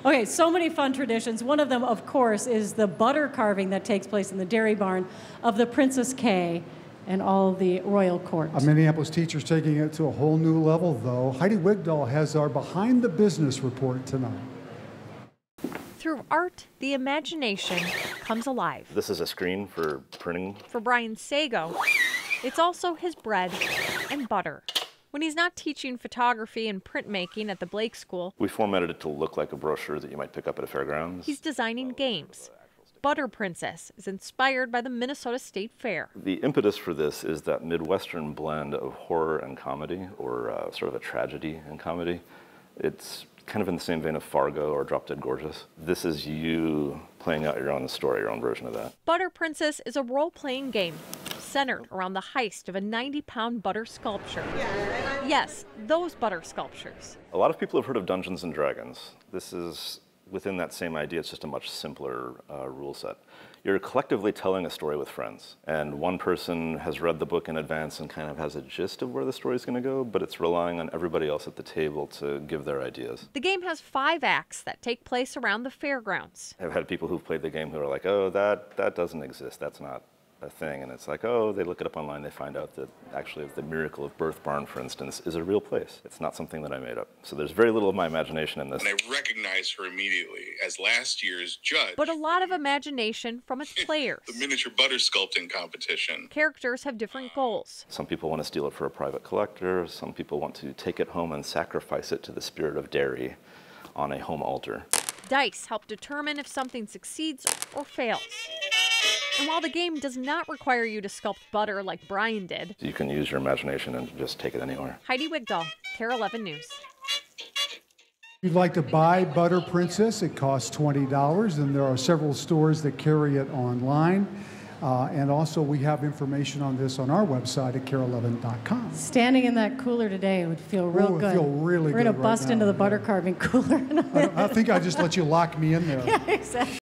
Okay, so many fun traditions. One of them, of course, is the butter carving that takes place in the dairy barn of the Princess Kay and all the royal court. A Minneapolis teacher's taking it to a whole new level, though. Heidi Wigdahl has our Behind the Business report tonight. Through art, the imagination comes alive. This is a screen for printing. For Brian Sago, it's also his bread and butter. When he's not teaching photography and printmaking at the Blake School, We formatted it to look like a brochure that you might pick up at a fairgrounds. he's designing games. Butter Princess is inspired by the Minnesota State Fair. The impetus for this is that Midwestern blend of horror and comedy, or sort of a tragedy and comedy. It's kind of in the same vein of Fargo or Drop Dead Gorgeous. This is you playing out your own story, your own version of that. Butter Princess is a role-playing game centered around the heist of a 90-pound butter sculpture. Yes, those butter sculptures. A lot of people have heard of Dungeons and Dragons. This is within that same idea, it's just a much simpler rule set. You're collectively telling a story with friends, and one person has read the book in advance and kind of has a gist of where the story's going to go, but it's relying on everybody else at the table to give their ideas. The game has 5 acts that take place around the fairgrounds. I've had people who've played the game who are like, oh, that doesn't exist, that's not a thing. And it's like, oh, they look it up online, they find out that actually the Miracle of Birth Barn, for instance, is a real place. It's not something that I made up. So there's very little of my imagination in this. And I recognize her immediately as last year's judge. But a lot of imagination from its players. The miniature butter sculpting competition. Characters have different goals. Some people want to steal it for a private collector. Some people want to take it home and sacrifice it to the spirit of dairy on a home altar. Dice help determine if something succeeds or fails. And while the game does not require you to sculpt butter like Brian did, You can use your imagination and just take it anywhere. Heidi Wigdahl, KARE 11 News. If you'd like to buy Butter Princess, it costs $20, and there are several stores that carry it online. And also, we have information on this on our website at kare11.com. Standing in that cooler today would feel real Ooh, it good. feel really We're going good to right bust now, into the yeah. butter carving cooler. I think I just let you lock me in there. Yeah, exactly.